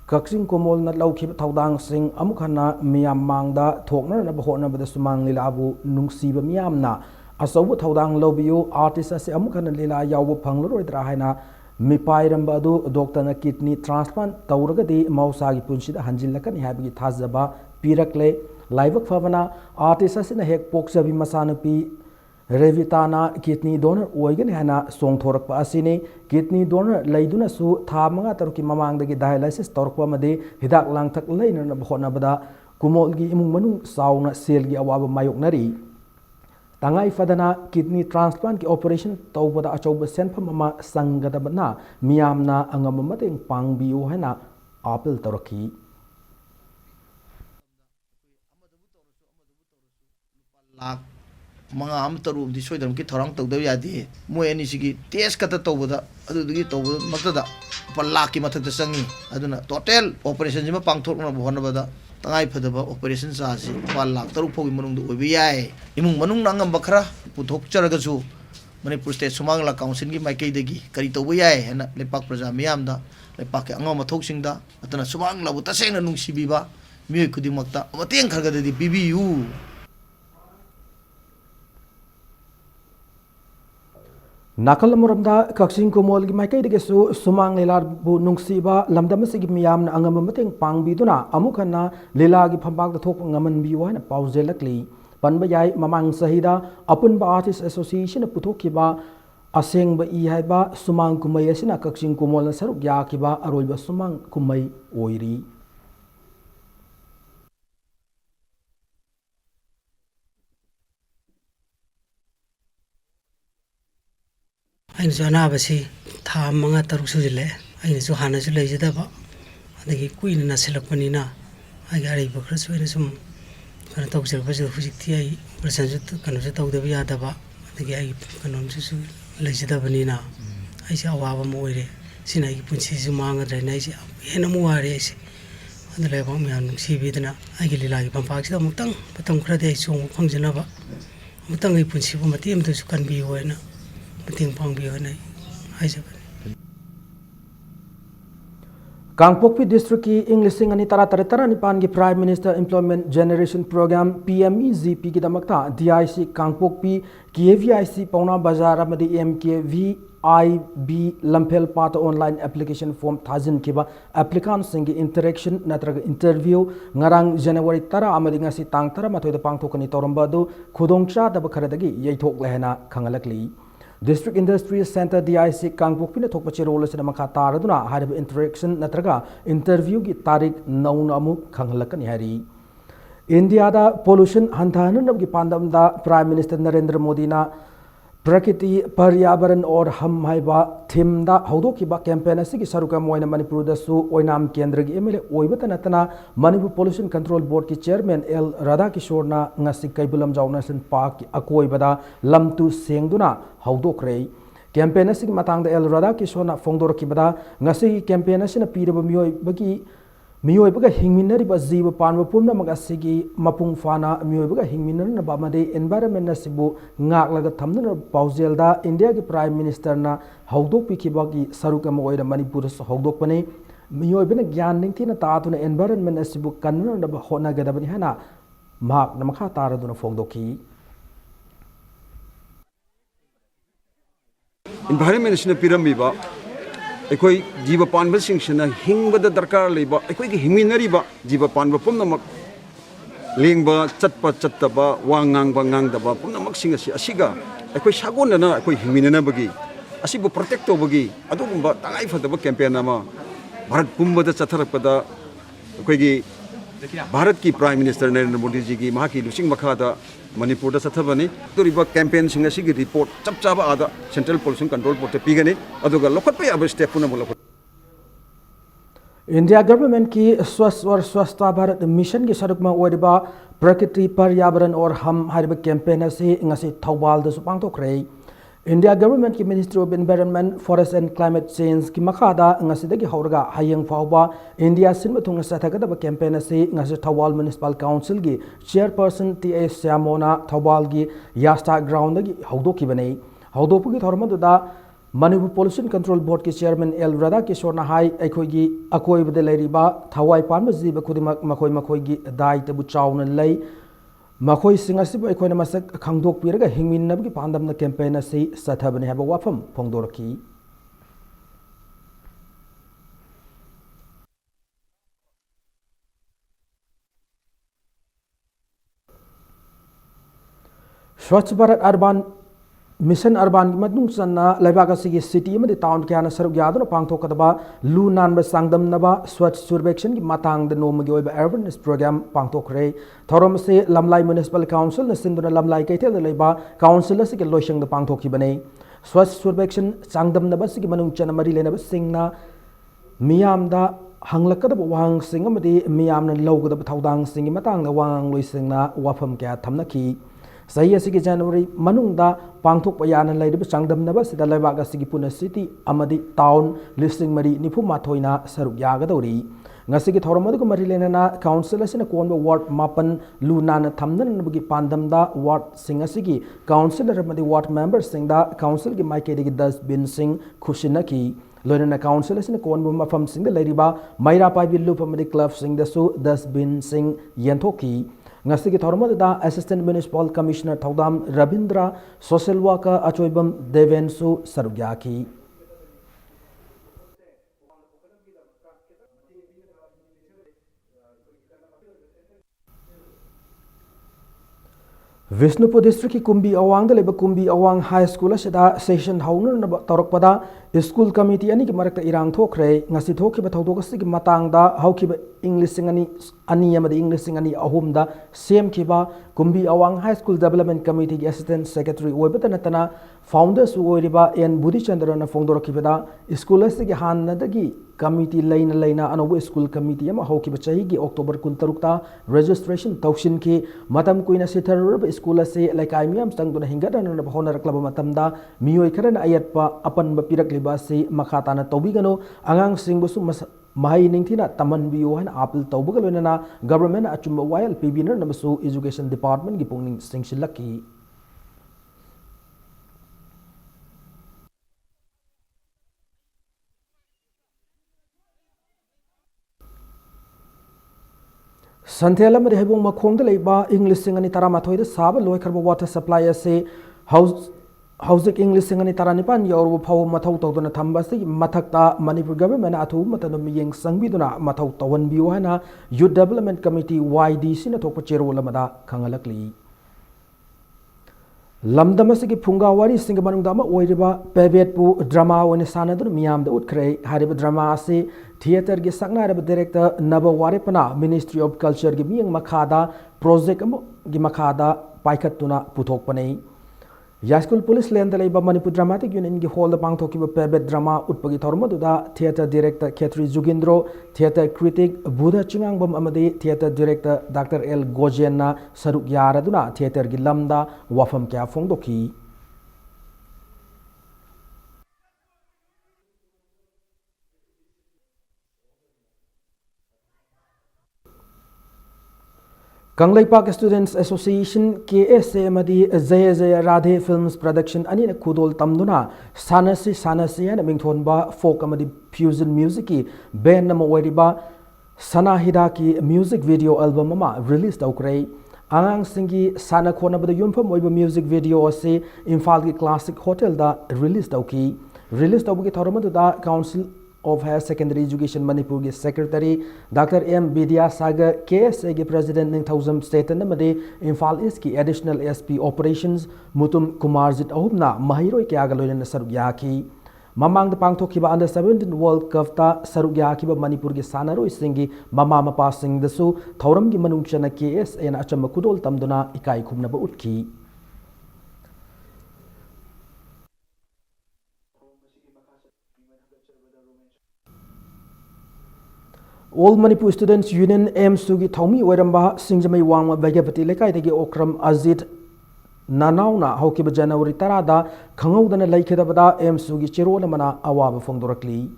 kaksing komol na laukhib thaudang sing amukhana miyam mangda thokna na bahona bada sumang nila abu nungsiba miyamna asawu thaudang lobiyu artist ase amukhana lila yawbu phangloroidra haina mipairam adu doctor na kidney transplant tawragadi mausagi punsida hanjillakani habigi thazaba pirakle laibak favana artist ase na hek poksabi masanapi रेविताना kidney donor ओइगन हैना सोंगथोरक पासिने kidney donor लैदुना सु था मंगा तरुकी ममांगदगी dialysis तौरकवा मदे हिदाक लांगथक लैनना बहोनबदा कुमोलगी इमुंग मनुंग साउना सेलगी अवाब मायोकनरी तंगाई Fadna kidney transplant की operation तौबदा अचौब सेनफम अमा संगदबना मियामना अंगम मतेंग पांगबियो हैना अपील तौरकी मंगा हम तरुब दी सोइदरम की थोरंग तौदब यादे मोय अनि सिगी टेस्ट कत तौबदा अदुदगी तौबदा मक्तदा पर लाख की मथक संगी अदुना टोटल ऑपरेशन जिमा पांगथोकना बहनबदा तंगाई फदबा ऑपरेशन चासी 1 लाख तरुक फोगी मनुंग ओबि याय इमुंग मनुंग नंगम बखरा पुथोकचरगसु मणिपुर स्टेट सुमांगला काउंसिल की माइकैदगी करी तौबा याय हेना लेपाक प्रजा मियामदा लेपाक के अंगम मथोकसिंगदा अतना सुमांगलाबु तसेंगना नुंसिबिबा मिय खुदिमक्ता मतेंग खरगददी बिबियु नाकल मुरमदा कक्षिंग कुमोल की माइकैदगेसु सुमांग लीला बु नुंगसीबा लमदमसिगी मियामना अंगम मतेंग पांगबिदुना अमुखना लीला की फंपाक थोक ngamenbiwa na pauzelakli panba yai mamang sahida apunba artist association puthokhiba asengba I haiba sumang kumai asina kaching kumol na saruk yakiba aroiba sumang kumai oiri अनाबी था मंगा तरुक सूजिले हाँ लेजदब कुन नासिलपनीना अरब खर सोना सूम कहीं तौजरबू हूँ ऑपरेशन कहीं तौदब यादब कौन लेजदबनीना अवाबे सिना पुनसी मांगद्रेन हेन वारे लेबा मैं नुसीबीदना लीला की फंपाक मतम खरदे चोंग फंजनब अमुतंग पुनसीबू मतेमदसु कन्बीना मतंग पांगबियोना कांगपोकपी डिस्ट्रिक्ट की इंग्लिशिंग अनि तरा तरे तरा निपान की prime minister employment generation programme PMEGP की दमकता DIC कांगपोकपी KVIC पौना बाजार अमदी MKVIB लंफेल पात ऑनलाइन एप्लीकेशन फॉर्म थाजिन किबा एप्लीकेंट सिंग इंटरेक्शन नत्रग इंटरव्यू ngarang जनवरी तरा अमदी ngasi tang तरा मथोइद पांगथोकनी तौरंबदु खुदोंगचा दब खरदगी यैथोक लेहना खंगलकली District Industry Center DIC Kangpokpi थोप चेरोल से मखा तारदुना हारिब इंटरेक्शन नत्रगा इंटरव्यू की तारीख नौना अमुक खंगलकनी हरी इंडिया दा पोल्यूशन हंथानब की पांदमदा प्राइम मिनिस्टर नरेंद्र मोदी ना प्रकृति पर्यावरण और हम हाइबा थीम दा हौदोकिबा कैंपेन असि सरुका मोइना मणिपुर दसु ओइनाम केंद्र की MLA ओइबत नतना मणिपुर पोल्यूशन कंट्रोल बोर्ड की चेयरमैन L राधा किशोर ना ngasi कैबुलम जाउ नेशनल पार्क की अकोइबदा लमतु सेंगदुना हौदोक्रे कैंपेन असि मतंग L राधा किशोर ना फोंदोरकिबदा ngasi कैंपेन असि पीरब मियोइबगा हिंगमिनरिबा जीव पानब पुनमक असिगी मपुंग फाना मियोइबगा हिंगमिनरनबा मदे एनवायरनमेंट असिबु ngakलागा थमदुना पाउजेलदा इंडिया की प्राइम मिनिस्टर ना हौदोकपिखिबगी सरुक अमा ओइरा मणिपुर हौदोकपने मियोइबना ज्ञान निंथिना तातुना एनवायरनमेंट असिबु कन्नरनबा होनागदबनि हाना माक नमखा तारदुना फोंदोकी environment sina pirambiba ꯑꯩꯈꯣꯏ ꯖꯤꯕ ꯄꯥꯟꯕꯁꯤꯡꯁꯤꯅ ꯍꯤꯡꯕꯗ ꯗꯔꯀꯥꯔ ꯂꯩꯕ ꯑꯩꯈꯣꯏꯒꯤ ꯍꯤꯡꯃꯤꯟꯅꯔꯤꯕ ꯖꯤꯕ ꯄꯥꯟꯕ ꯄꯨꯝꯅꯃꯛ ꯂꯦꯡꯕ ꯆꯠꯄ ꯆꯠꯇꯕ ꯋꯥ ꯉꯥꯡꯕ ꯉꯥꯡꯗꯕ ꯄꯨꯝꯅꯃꯛꯁꯤꯡ ꯑꯁꯤꯒ ꯑꯩꯈꯣꯏ ꯁꯥꯒꯣꯟꯅꯅ ꯑꯩꯈꯣꯏ ꯍꯤꯡꯃꯤꯟꯅꯅꯕꯒꯤ ꯑꯁꯤꯕꯨ ꯄ꯭ꯔꯣꯇꯦꯛ ꯇꯧꯕꯒꯤ ꯑꯗꯨꯒꯨꯝꯕ ꯇꯉꯥꯏꯐꯗꯕ ꯀꯦꯝꯄꯦꯟ ꯑꯃ ꯚꯥꯔꯠ ꯄꯨꯝꯕꯗ ꯆꯠꯊꯔꯛꯄꯗ ꯑꯩꯈꯣꯏꯒꯤ ꯚꯥꯔꯠꯀꯤ ꯄ꯭ꯔꯥꯏꯝ ꯃꯤꯅꯤꯁꯇꯔ ꯅꯔꯦꯟꯗ꯭ꯔ ꯃꯣꯗꯤꯖꯤꯒꯤ ꯃꯍꯥꯛꯀꯤ ꯂꯨꯆꯤꯡ ꯃꯈꯥꯗ ꯃꯅꯤꯄꯨꯔꯗ ꯆꯠꯊꯕꯅꯤ ꯇꯧꯔꯤꯕ ꯀꯦꯝꯄꯦꯟꯁꯤꯡ ꯑꯁꯤꯒꯤ ꯔꯤꯄꯣꯔꯠ ꯆꯞ ꯆꯥꯕ ꯑꯥꯗ ꯁꯦꯟꯇ꯭ꯔꯦꯜ ꯄꯣꯂꯨꯁꯟ ꯀꯟꯇ꯭ꯔꯣꯜ ꯕꯣꯔꯗꯇ ꯄꯤꯒꯅꯤ ꯑꯗꯨꯒ ꯂꯧꯈꯠꯄ ꯌꯥꯕ ꯁ꯭ꯇꯦꯞ ꯄꯨꯝꯅꯃꯛ ꯂꯧꯈꯠ इंडिया गवर्नमेंट की स्वच्छ और स्वस्थ भारत मिशन की सरुक में ओरिबा प्रकृति पर्यावरण और हम हारिबा कैंपेन से ngasi थौबाल दसु पांगथोखरे इंडिया गवर्नमेंट की ministry of environment forest and climate change की मखादा ngasi दगी हौरगा हायंग फावबा इंडिया सिन थुंग सथगदबा कैंपेन से ngasi थौबाल म्युनिसिपल काउंसिल की चेयरपर्सन टी.ए. श्यामोना थौबाल की यास्ता ग्राउंड की हौदोखिबने हौदोपुगी थौरमदुदा Manipur Pollution Control Board की चेयरमैन एल राधा किशोर हाई अखोगी अकोइबदे लेरिबा थवाई पानबा जीब खुदिमक मखोई मखोईगी दायित्वबु चावना लई मखोई सिंग असिबु अखोइना मसक खंगदोकपिरगा हिंगमिन्नबगी पांदमना कैंपेन असि सथबने हाबा वाफम फोंदोरकी स्वच्छ भारत अर्बन मिशन अर्बान की मदुंग चन्ना लेबाक की सिटी में टाउन क्या सरुक यादना पांगथोकदबा लू नानब सांगदमनबा स्वच्छ सर्वेक्षण की मातांग नोमगी अवेयरनेस प्रोग्राम पांगथोखरे थौरम से लमलाई म्युनिसिपल काउंसिल सिंधुना लमलाई कैथेल लेबा काउंसिल के लोइसंग पांगथोखिबने स्वच्छ सर्वेक्षण सांगदमनबा की मनुंग चन मरी लेनब सिंगना मियामदा हंगलकदब वांग सिंग अमदी मियामना लौगदब थौदांग सिंग मातांग वांग लोइसिंगना वाफम क्या थमनखी सही असि जनवरी मनुंगदा पांगथोक याना लेरिब चांगदमनबा सिदा लेबाक असि पुना सिटी अमदी टाउन लिस्टिंग मरी निफु माथोइना सरुक यागदौरी ngasi ki thoromadu mari lenana council asina konba ward mapan lu nana thamnanabagi pandamda ward singasi ki councilor amadi ward members singda council ki maikedi ki 10 bin sing khusinaki loinana council asina konba mafam singda leriba maira paibi lup amadi club singda su 10 bin sing yenthoki ngasi ki thoromada assistant municipal commissioner thodam rabindra social worker achoibam devensu sarugyaki Bishnupur district की Kumbhi Awang Kumbhi Awang high school session हौन तौरपदा school committee अनी की मरक्ता इरांग थोखरे ngasi थोखिबा थौदोकसिगी मातांगदा हौखिबा इंग्लिश अनी इंग्लिश अहुमदा सेमखिबा Kumbhi Awang high school development committee की असिस्टेंट सेक्रेटरी ओइबता नतना फाउंडर्स ओइरिबा एन बुधिचंद्रन फोंदोरखिबदा स्कूल असigi हानदगी कमिटी लेना अनौब स्कूल कमिटी हौखिबा चहीगी अक्टोबर 23 रजिस्ट्रेशन तौसिन की मतम कुइना सिथरब स्कूल से लेकाई मियाम संगदुना हिंगदन होनरक्लब मतमदा मियोय खरन अयतपा अपन पिरक्लिबा से मखाताना तौबिगनो आंगांग सिंगबसु mahai ningthina tamanbiyo han apil tawbaga loinana government achumba wail pibiner namasu education department gi pungning singsilaki संथेल अमदि हेबोंग मखोंगदा लेबा इंग्लिश सिंगनी तरामाथोइदा साबा लोइखरबा वाटर सप्लाई असे हौजिक इंग्लिश सिंगनी तरानिपान यौरब फाव मथौ तौदना थंबसी मथक्ता मणिपुर गवर्नमेंट अथु मतन मियेंग संगबिदुना मथौ तवनबियो हना यूथ डेवलपमेंट कमिटी YD सिना थोप चेरोल मदा खंगलकली लमदमसी की फुंगावारी सिंग मनुंगदामा ओइरिबा पेबेटपु ड्रामा ओने सानदुन मियामदा उठखरे हारिबा ड्रामा असे थिएटर की सकनारब डायरेक्टर नबवारेपना मिनिस्ट्री ऑफ कल्चर की मियंग मखादा प्रोजेक्ट की मखादा पाइखतुना पुथोकपने यास्कुल पुलिस लैंड लेबा मणिपुर ड्रामाटिक यूनियन की हॉल पांगथोकिबा पेबेट ड्रामा उत्पगी थौरमदुदा थिएटर डायरेक्टर खेत्री जुगिंद्रो थिएटर क्रिटिक बुधा चिंगांगबम अमदि थिएटर डायरेक्टर डॉक्टर एल गोजेना सरुक यारदुना थिएटर की लमदा वाफम क्या फोंदोकी कंगलैपाक स्टूडेंट्स एसोसिएशन KSA मदी जय जय राधे फिल्म्स प्रोडक्शन अनी खुदोल तमदुना सानसी सानसी है मिंगथोनबा फोक अमदी फ्यूजन म्यूजिक की बैंड नम ओइरिबा सना हिदा की म्यूजिक वीडियो एल्बम अमा रिलीज तौकरे आंगांग सिंगी साना खोनबद युमफम ओइबा म्यूजिक वीडियो असे इम्फाल की क्लासिक होटल दा रिलीज तौकी रिलीज तौबगी थौरमदुदा council of Higher Secondary Education Manipur ki Secretary Dr. M. Vidya Sagar KSA ki President Ningthauzam State namadi Imphal East ki Additional SP Operations Mutum Kumarjit ahumna mahiroi kya galoina saruk yaki Mamang the Pangthokiba under 17 World Cup ta saruk yakiba Manipur ki sanaroi singi mama mapa sing dasu thauram ki manungchana KSA na achama kudol tamduna ikai khumna ba utki All Manipur Students Union M-Sugi Thomi Weramba Singjamai Wangma Bagapati Lekai Degi Okram Azid Nanauna Hokiba January Tarada Kangaudana Laikedabada M-Sugi Chirola Mana Awaba Fongdorakli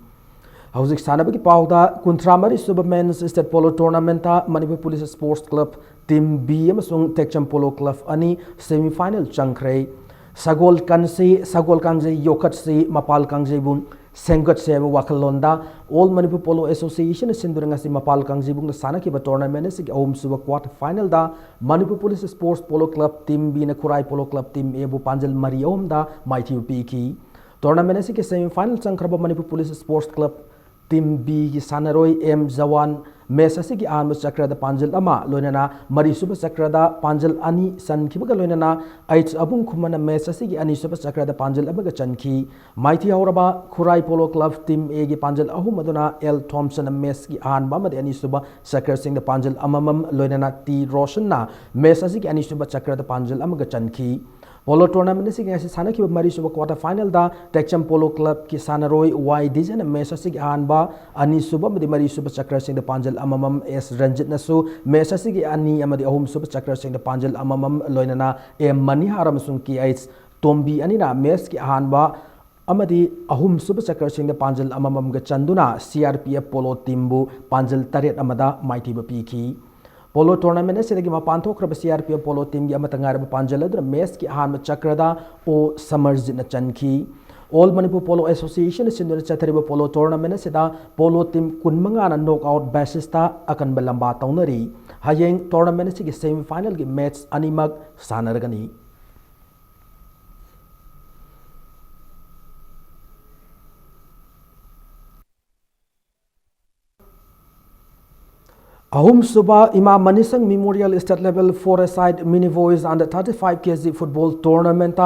Hauzik Sanabaki Pauda Kuntramari Supermen's State Polo Tournamenta Manipur Police Sports Club Team B Amasung Tekcham Polo Club Ani Semi-Final Chankre Sagol Kangze Yokatsi Mapal Kangze Bun Sengat Seva Wakalonda, All Manipur Polo Association Sindurangasi Mapal Kangjibung Sanaki tournament is Om Suba quarter final da Manipur Police Sports Polo Club Team B Kurai Polo Club Team Ebu Panjal Mariom da Mighty Piki. Tournament is semi final Sankraba Manipur Police Sports Club Team B Sanaroi M Zawan Mesasi ki Arm Chakra the Panjal Ama Loinana Mari Super Chakra da Panjal Ani San Kibaga Loinana Aits Abung Kumana Mesasi ki Ani Super Chakra the Panjal Abaga Chanki Mighty Auraba Kurai Polo Club Team A ki Panjal Ahumaduna L Thompson Mes ki An Bama the Ani Super Chakra Sing the Panjal Amamam Loinana T Roshana Mesasi ki Ani Super Chakra the Panjal Amaga Chanki Polo tournament is against Sanaki Mari Super quarter final da Tekcham Polo Club ki Sanaroi Y Dijan Mesasi ki Anba Ani Super the Mari Super Chakra Sing the Panjal Amamam S Ranjit Nasu Mesasi ki Ani Amadi Ahum Super Chakra Sing the Panjal Amamam Loinana E Mani Haram Sunki Aids Tombi Anina Mes ki Anba Amadi Ahum Super Chakra Sing the Panjal Amamam Gachanduna CRPF Polo Timbu Panjal Taret Amada Mighty Bapiki Polo tournament is the Mapanto CRPF Polo team Yamatangar Panjala, the Mes ki Han Chakrada o Summers in a Chanki. All Manipur Polo Association is in the Chatariba Polo tournament is the Polo team Kunmangana knockout Basista Akan Belamba Taunari. Hayeng tournament is the semi final match Animag Sanaragani. Ahum Suba Ima Manisang Memorial State Level 4-a-side Mini Boys Under 35 kg Football Tournament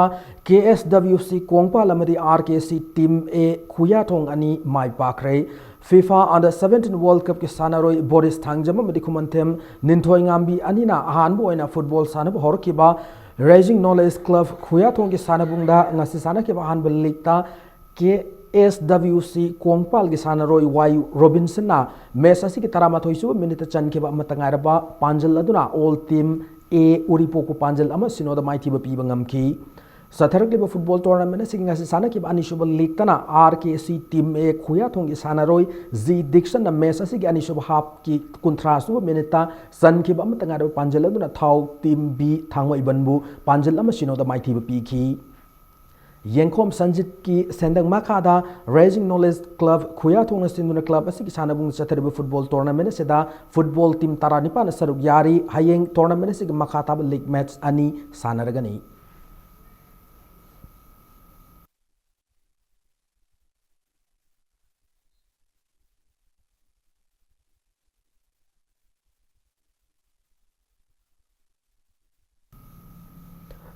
KSWC Kongpa Lamadi RKC Team A Kuyatong Ani Mai Pakre FIFA Under 17 World Cup ki Sanaroi Boris Thangjama Medikumantem Ninthoi Ngambi Anina Hanbo ina Football Sanab Horkiba Rising Knowledge Club Kuyatong ki Sanabungda Ngasi Sanakiba Hanbal Likta SWC Kongpal ki Sanaroi Y Robinson na Mesasi ki Taramathoi su minute Chankiba Matangaraba Panjal Aduna All Team A Uripoku Panjal Ama Sinoda Mighty Bapibangamki Satharakliba Football Tournament sing as Sanakib Anishubal League Tana RKC Team A Kuyatong ki Sanaroi Z Dixon na Mesasi ki Anishub Hap ki Kuntrasu Minita Sankiba Matangaraba Panjal Aduna Thau Team B Thangwa Ibanbu Panjal Ama Sinoda Mighty Bapiki Yengkom Sanjit ki Sendang Makada Rising Knowledge Club Kuyatong Sinduna Club asiki sanabung Saturday Football Tournament seda football team Taranipa na saruk yari hayeng tournament sig Makata League match ani sanaragani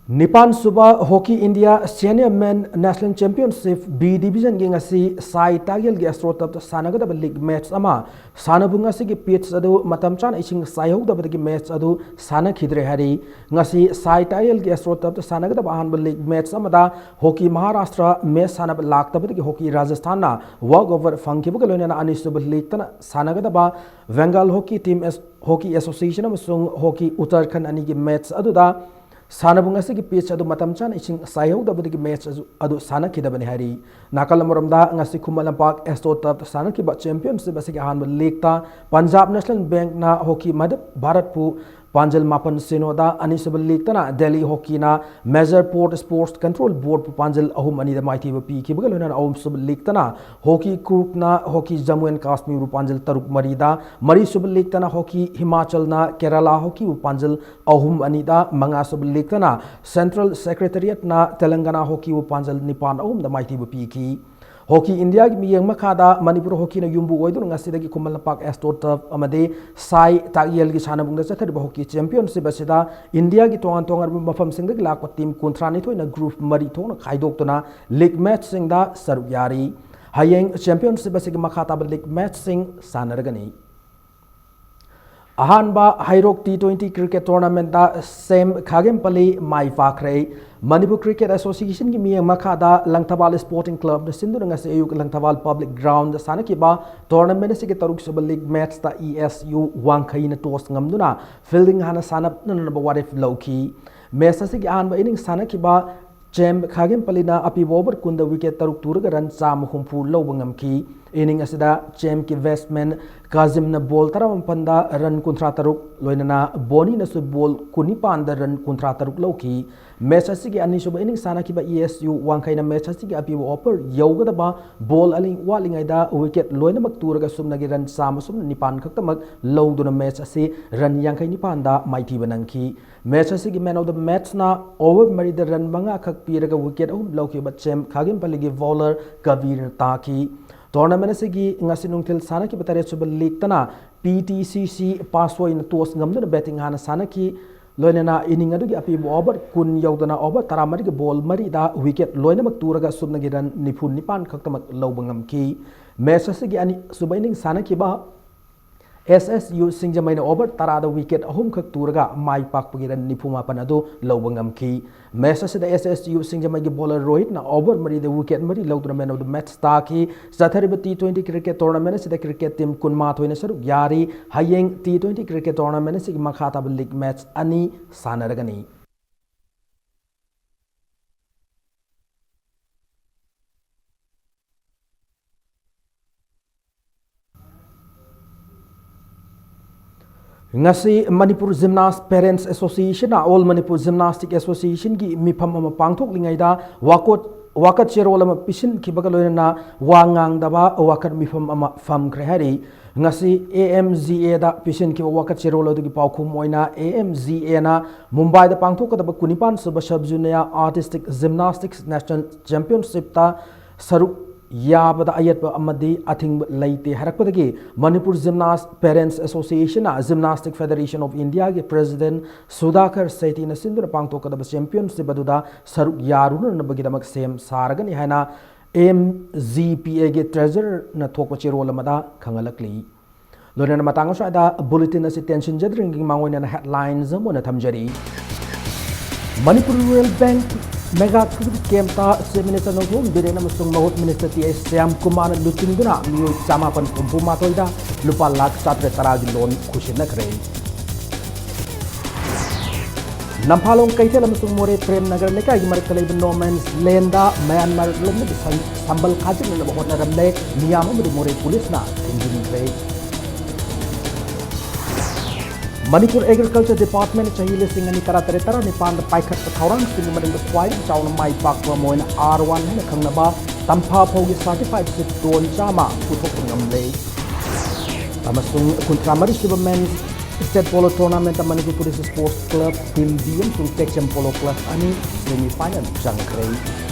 Nipan Suba Hockey India Senior Men National Championship B Division ging asi Sai Tagel gi Astrotap Sanagada League match ama Sanabunga sigi pitch adu matamchan ising Sayhog da gi match adu Sana Khidre hari ngasi Sai Tagel gi Astrotap Sanagada Bahan League match amada Hockey Maharashtra match Sanab Lakta gi Hockey Rajasthan na walk over funky bugalona Anisub League tan Sanagada ba Bengal Hockey Team Hockey Association amasung Hockey Uttarakhand ani gi match adu da Sanabunga sigi pitch adu matamchan ising sayhog da match adu sana kidabani hari nakal moramda ngasi Kumalampak Astotap sana ki ba championship asigi han league ta Punjab National Bank na hockey mad Bharatpu Panjal Mapan Sinoda Anisabal League Tana Delhi Hockey na Major Port Sports Control Board Panjal Ahum Ani the Mighty P Kibagaluna Ahum Sub League Tana Hockey Cook na Hockey Jammu and Kashmir Panjal Taruk Marida Mari Sub League Tana Hockey Himachal na Kerala Hockey Panjal Ahum Anida Manga Sub League Tana Central Secretariat na Telangana Hockey Panjal Nipan Ahum the Mighty P Hockey India ki miyang makada Manipur hockey na yumbu oidu ngasidagi Kumalnapak Astorta amade Sai Tagyel ki sanabung da chathariba hockey championship asida India ki tongan mafam singdagi lakwa team kontrani thoina group mari thona khaidoktuna league match singda saruk yari hayeng championship asigi makhata league match sing sanaragani Ahanba Hairok T20 cricket tournament da Sem Khagempali Mai Fakre Manipur Cricket Association ki miyang makada Langthabal Sporting Club da sindu nga sa ayuk Langthabal Public Ground sana kiba tournament sa taruk sa league match da ESU wangkay na tos ngamduna fielding hana sanap na nabawarif lowkey mesa sa ahanba ining sana kiba Jem Khagempali na api over kunda wicket taruk turaga ran sama humpu lowbangam ki ining asida Jem ki vestment Kazim na ball taram panda run kontra taruk loina na boni na su ball kuni panda run kontra taruk lowki match asigi ani suba ining sana kiba ESU wangkai na match asigi api over yoga da ba ball aling waling aida wicket loina magturaga sumna gi run sama sumna nipan khakta mag low do na match asi run yangkai nipan da mighty banangki match asigi man of the match na over mari da run manga khak piraga wicket ahum lowki ba Jem Khagempali gi bowler Kavir Taki tournament segi ngasinung til sana ki batare subal league tana PTCC passway na tos ngamna betting hana sana ki loina na inning adu gi api over kun yaudana over taramari gi ball mari da wicket loina mak turaga subna gi ran nipun nipan khaktamak lobangam ki match segi ani subai ning sana ki ba SSU Singjamai na over tarada wicket ahum khak turaga mai pak pagiran nipuma panado lobangam ki match sa da SSU Singjamai gi bowler Rohit na over mari the wicket mari lowduna man of the match ta ki Sathariba T20 cricket tournament sa da cricket team kunma thoina saruk yari hayeng T20 cricket tournament sa makhata league match ani sanaragani ngasi Manipur Gymnast Parents Association na All Manipur Gymnastic Association ki mifam ama pangthok lingai da wakat cherol ama pisin kibaga loina na wangang daba wakat mifam ama fam krehari ngasi AMZA da pisin ki wakat cherol du ki paukhum moina AMZA na Mumbai da pangthok da kunipan suba sub junior artistic gymnastics national championship ta saruk yabada ayatba amadi athing laite harakpadagi Manipur Gymnast Parents Association na Gymnastic Federation of India ge president Sudhakar Sethi na sindura pangtokada championship aduda saruk yaruna na bagidamak sem saragani haina MZPA ge treasurer na thokpa chirol amada khangalakli lorena matang sa bulletin na si tension jadring mangoina na headlines mo na thamjari Manipur Rural Bank Mega Credit Camp ta Minister Nongthum Birena Musung Mahut Minister T.S. Syam Kumar Lutinguna Miyo Samapan Kumpuma Toida Lupa Lak Satre Taragi Loan Kushinak Rey Nampalong Kaitel Musung More Prem Nagar Leka Gimarkalay Normans Lenda Myanmar Lumid Sambal Kajik na Bahot na Ramle Niyama More Police na Engineering Rey Manipur Agriculture Department chahile singani tara nipan paikhat thorang sing mading kwai chauna mai pak wa moina R1 hena khangnaba tampha phogi certified sit ton chama puthok ngamle tamasung kuntramari subamen state polo tournament Manipur Police Sports Club team DM tung Texam Polo Club ani semi final jangkrei